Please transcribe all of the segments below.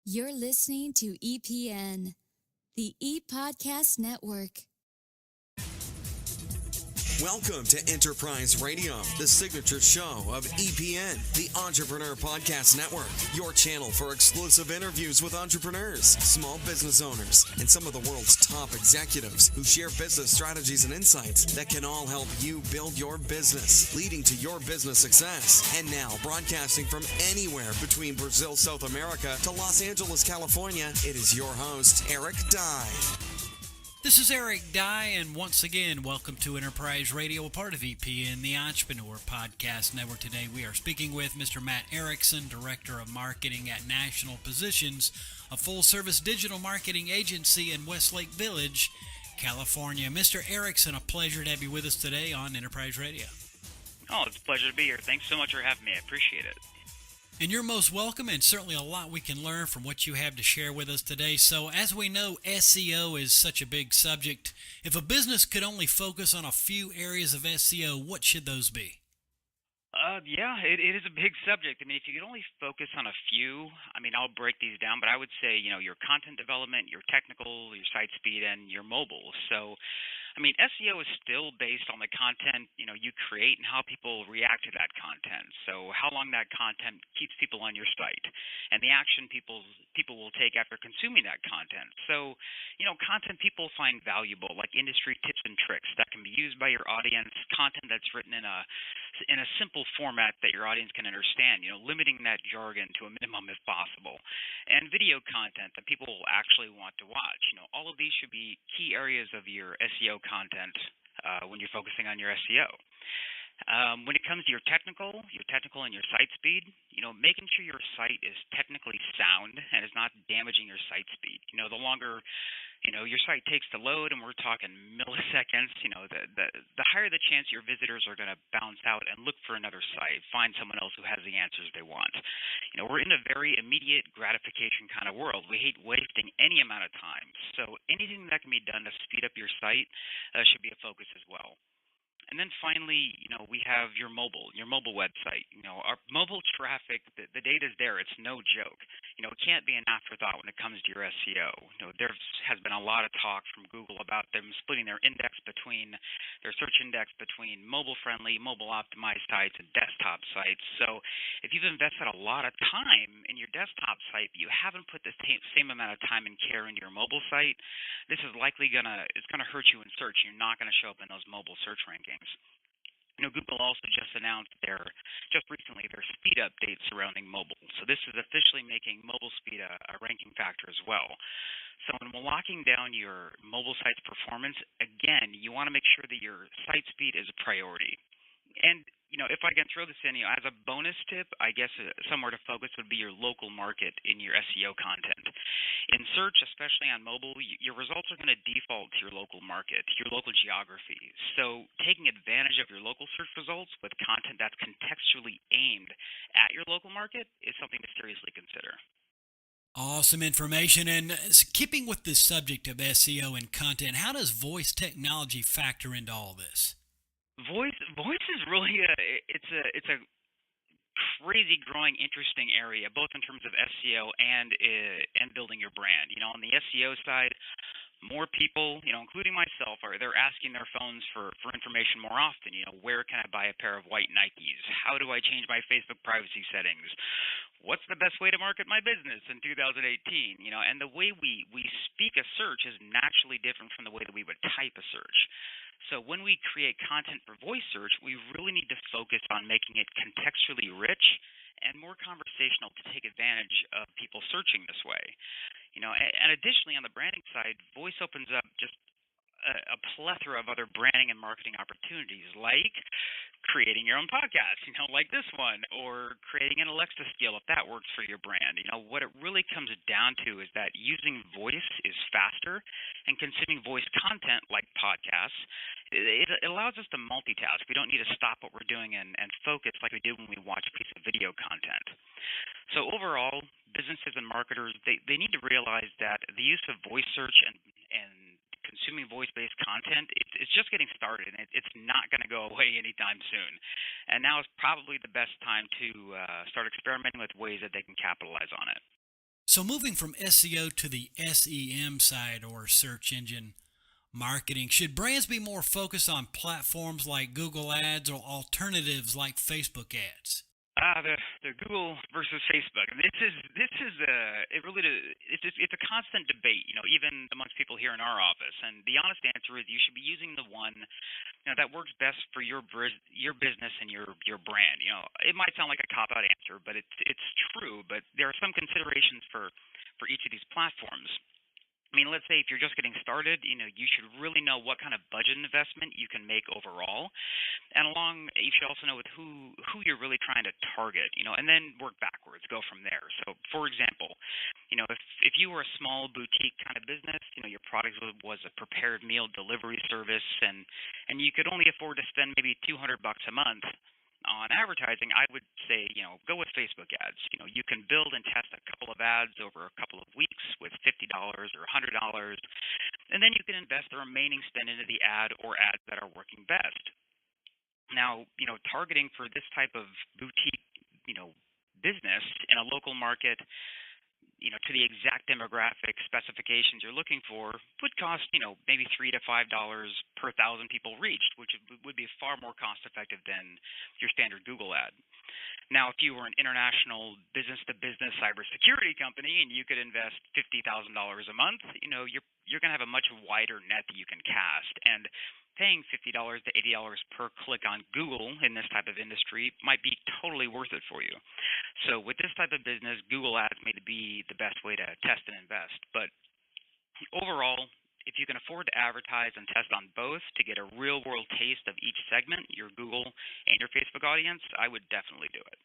You're listening to EPN, the ePodcast Network. Welcome to Enterprise Radio, the signature show of EPN, the Entrepreneur Podcast Network, your channel for exclusive interviews with entrepreneurs, small business owners, and some of the world's top executives who share business strategies and insights that can all help you build your business, leading to your business success. And now, broadcasting from anywhere between Brazil, South America to Los Angeles, California, it is your host, Eric Dye. This is Eric Dye, and once again, welcome to Enterprise Radio, a part of EPN, the Entrepreneur Podcast Network. Today we are speaking with Mr. Matt Erickson, Director of Marketing at National Positions, a full-service digital marketing agency in Westlake Village, California. Mr. Erickson, a pleasure to have you with us today on Enterprise Radio. Oh, it's a pleasure to be here. Thanks so much for having me. I appreciate it. And you're most welcome, and certainly a lot we can learn from what you have to share with us today. So as we know, SEO is such a big subject. If a business could only focus on a few areas of SEO, what should those be? It is a big subject. I mean, if you could only focus on a few, I'll break these down, but I would say, your content development, your technical, your site speed, and your mobile. So, SEO is still based on the content, you create and how people react to that content. So how long that content keeps people on your site and the action people will take after consuming that content. So, content people find valuable, like industry tips and tricks that can be used by your audience, content that's written in a simple format that your audience can understand, limiting that jargon to a minimum if possible, and video content that people will actually want to watch. All of these should be key areas of your SEO content when you're focusing on your SEO. When it comes to your technical and your site speed, making sure your site is technically sound and is not damaging your site speed. The longer your site takes to load, and we're talking milliseconds, the higher the chance your visitors are going to bounce out and look for another site, find someone else who has the answers they want. We're in a very immediate gratification kind of world. We hate wasting any amount of time. So anything that can be done to speed up your site should be a focus as well. And then finally, we have your mobile website. Our mobile traffic, the data's there. It's no joke. It can't be an afterthought when it comes to your SEO. There has been a lot of talk from Google about them splitting their search index between mobile-friendly, mobile-optimized sites and desktop sites. So if you've invested a lot of time in your desktop site, but you haven't put the same amount of time and care into your mobile site, this is likely it's gonna hurt you in search. You're not gonna show up in those mobile search rankings. Google also just announced just recently their speed update surrounding mobile. So this is officially making mobile speed a ranking factor as well. So when locking down your mobile site's performance, again, you want to make sure that your site speed is a priority. And if I can throw this in, as a bonus tip, I guess somewhere to focus would be your local market in your SEO content. In search, especially on mobile, your results are going to default to your local market, your local geography. So taking advantage of your local search results with content that's contextually aimed at your local market is something to seriously consider. Awesome information. And keeping with the subject of SEO and content, how does voice technology factor into all this? Voice is really it's a crazy growing interesting area, both in terms of SEO and building your brand. On the SEO side, more people, including myself, they're asking their phones for information more often. Where can I buy a pair of white Nikes? How do I change my Facebook privacy settings? What's the best way to market my business in 2018? And the way we speak a search is naturally different from the way that we would type a search. So when we create content for voice search, we really need to focus on making it contextually rich and more conversational to take advantage of people searching this way. And additionally, on the branding side, voice opens up just a plethora of other branding and marketing opportunities, like creating your own podcast, like this one, or creating an Alexa skill if that works for your brand. What it really comes down to is that using voice is faster, and consuming voice content like podcasts, it allows us to multitask. We don't need to stop what we're doing and focus like we do when we watch a piece of video content. So overall, businesses and marketers, they need to realize that the use of voice search and consuming voice-based content, it's just getting started, and it's not going to go away anytime soon. And now is probably the best time to start experimenting with ways that they can capitalize on it. So moving from SEO to the SEM side, or search engine marketing, should brands be more focused on platforms like Google Ads or alternatives like Facebook ads? The Google versus Facebook. This is it's a constant debate, even amongst people here in our office. And the honest answer is you should be using the one that works best for your business and your brand. It might sound like a cop out answer, but it's true. But there are some considerations for each of these platforms. I mean, let's say if you're just getting started, you should really know what kind of budget investment you can make overall. And you should also know with who you're really trying to target, and then work backwards, go from there. So, for example, if you were a small boutique kind of business, your product was a prepared meal delivery service, and you could only afford to spend maybe $200 a month on advertising, I would say, go with Facebook ads. You can build and test a couple of ads over a couple of weeks with $50 or $100, and then you can invest the remaining spend into the ad or ads that are working best. Now, targeting for this type of boutique, business in a local market, to the exact demographic specifications you're looking for would cost, maybe $3 to $5 per thousand people reached, which would be far more cost effective than your standard Google ad. Now, if you were an international business-to-business cybersecurity company and you could invest $50,000 a month, you're going to have a much wider net that you can cast. And paying $50 to $80 per click on Google in this type of industry might be totally worth it for you. So with this type of business, Google Ads may be the best way to test and invest. But overall, if you can afford to advertise and test on both to get a real-world taste of each segment, your Google and your Facebook audience, I would definitely do it.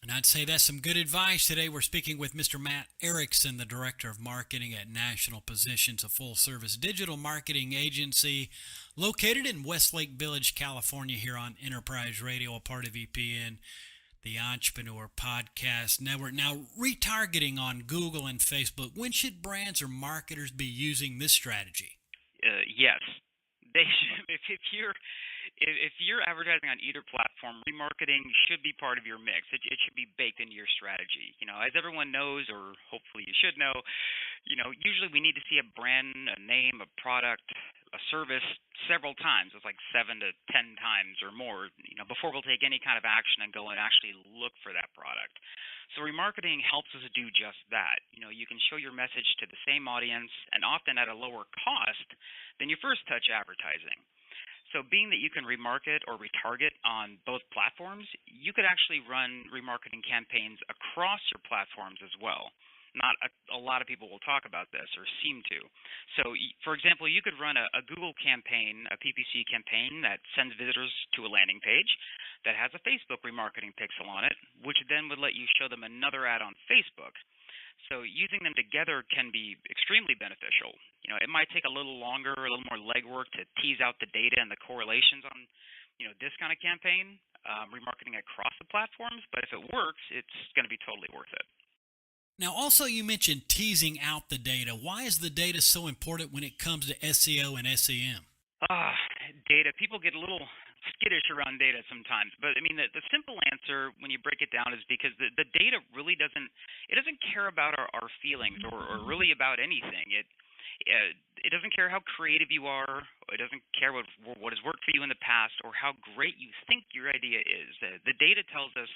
And I'd say that's some good advice. Today we're speaking with Mr. Matt Erickson, the Director of Marketing at National Positions, a full-service digital marketing agency located in Westlake Village, California, here on Enterprise Radio, a part of EPN, the Entrepreneur Podcast Network. Now, retargeting on Google and Facebook, when should brands or marketers be using this strategy? Yes. They should, if you're advertising on either platform, remarketing should be part of your mix. It should be baked into your strategy. As everyone knows, or hopefully you should know, usually we need to see a brand, a name, a product, a service several times. It's like 7 to 10 times or more, before we'll take any kind of action and go and actually look for that product. So remarketing helps us do just that. You can show your message to the same audience and often at a lower cost than your first touch advertising. So being that you can remarket or retarget on both platforms, you could actually run remarketing campaigns across your platforms as well. Not a lot of people will talk about this or seem to. So, for example, you could run a Google campaign, a PPC campaign that sends visitors to a landing page that has a Facebook remarketing pixel on it, which then would let you show them another ad on Facebook. So using them together can be extremely beneficial. It might take a little longer, a little more legwork to tease out the data and the correlations on, this kind of campaign, remarketing across the platforms. But if it works, it's going to be totally worth it. Now, also you mentioned teasing out the data. Why is the data so important when it comes to SEO and SEM? Data. People get a little skittish around data sometimes, but I mean the simple answer when you break it down is because the data really doesn't care about our feelings or really about anything. It doesn't care how creative you are. It doesn't care what has worked for you in the past or how great you think your idea is. The data tells us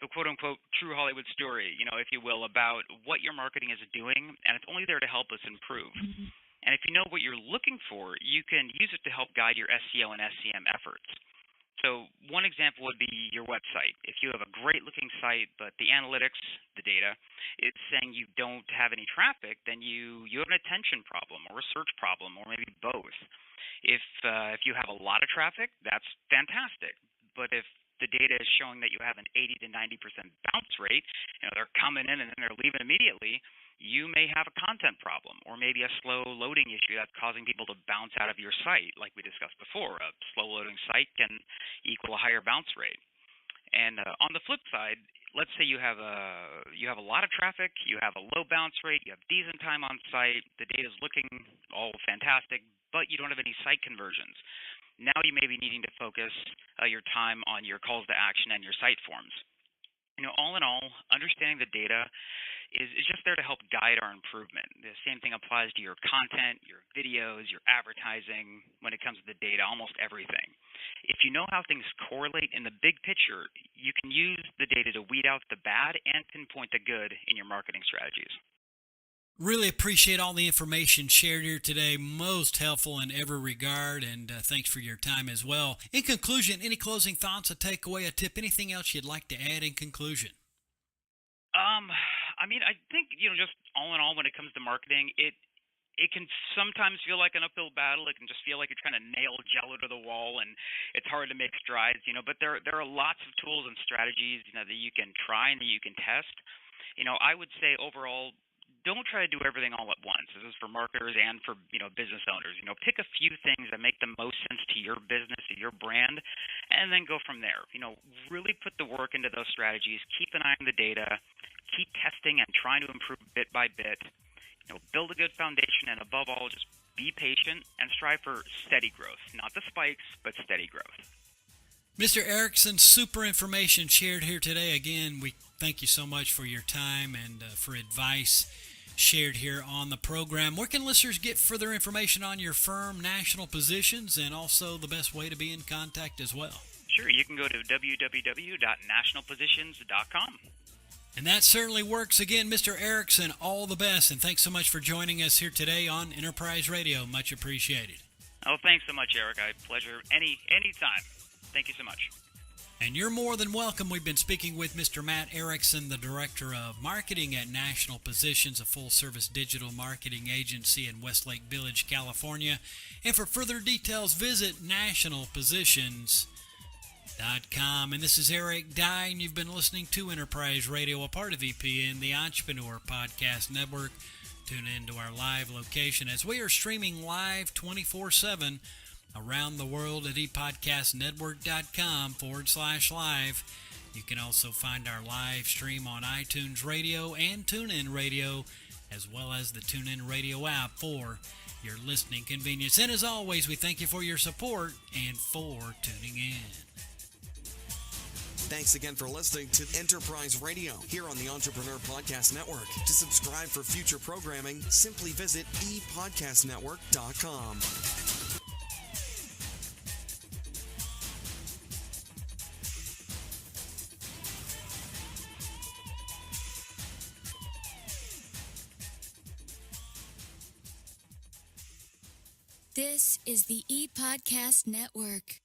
the quote-unquote true Hollywood story, if you will, about what your marketing is doing, and it's only there to help us improve. Mm-hmm. And if you know what you're looking for, you can use it to help guide your SEO and SEM efforts. So one example would be your website. If you have a great-looking site, but the analytics, the data, it's saying you don't have any traffic, then you have an attention problem or a search problem or maybe both. If you have a lot of traffic, that's fantastic. But if the data is showing that you have an 80 to 90% bounce rate, they're coming in and then they're leaving immediately, you may have a content problem or maybe a slow loading issue that's causing people to bounce out of your site. Like we discussed before, a slow loading site can equal a higher bounce rate. And on the flip side, let's say you have a lot of traffic, you have a low bounce rate, you have decent time on site, the data's looking all fantastic, but you don't have any site conversions. Now you may be needing to focus your time on your calls to action and your site forms. All in all, understanding the data is just there to help guide our improvement. The same thing applies to your content, your videos, your advertising, when it comes to the data, almost everything. If you know how things correlate in the big picture, you can use the data to weed out the bad and pinpoint the good in your marketing strategies. Really appreciate all the information shared here today. Most helpful in every regard, and thanks for your time as well. In conclusion, any closing thoughts, a takeaway, a tip, anything else you'd like to add in conclusion? I think, just all in all, when it comes to marketing, it can sometimes feel like an uphill battle. It can just feel like you're trying to nail Jello to the wall, and it's hard to make strides, but there are lots of tools and strategies, that you can try and that you can test. I would say overall, don't try to do everything all at once. This is for marketers and for, business owners. Pick a few things that make the most sense to your business, to your brand, and then go from there. Really put the work into those strategies. Keep an eye on the data. Keep testing and trying to improve bit by bit. Build a good foundation, and above all, just be patient and strive for steady growth. Not the spikes, but steady growth. Mr. Erickson, super information shared here today. Again, we thank you so much for your time and for advice shared here on the program. Where can listeners get further information on your firm, national positions, and also the best way to be in contact as well? Sure, you can go to www.nationalpositions.com. And that certainly works. Again, Mr. Erickson, all the best, and thanks so much for joining us here today on Enterprise Radio. Much appreciated. Oh, thanks so much, Eric. Pleasure anytime. Thank you so much. And you're more than welcome. We've been speaking with Mr. Matt Erickson, the Director of Marketing at National Positions, a full-service digital marketing agency in Westlake Village, California. And for further details, visit nationalpositions.com. And this is Eric Dye, and you've been listening to Enterprise Radio, a part of EPN, the Entrepreneur Podcast Network. Tune in to our live location as we are streaming live 24/7 around the world at ePodcastNetwork.com/live. You can also find our live stream on iTunes Radio and TuneIn Radio, as well as the TuneIn Radio app for your listening convenience. And as always, we thank you for your support and for tuning in. Thanks again for listening to Enterprise Radio here on the Entrepreneur Podcast Network. To subscribe for future programming, simply visit ePodcastNetwork.com. This is the ePodcast Network.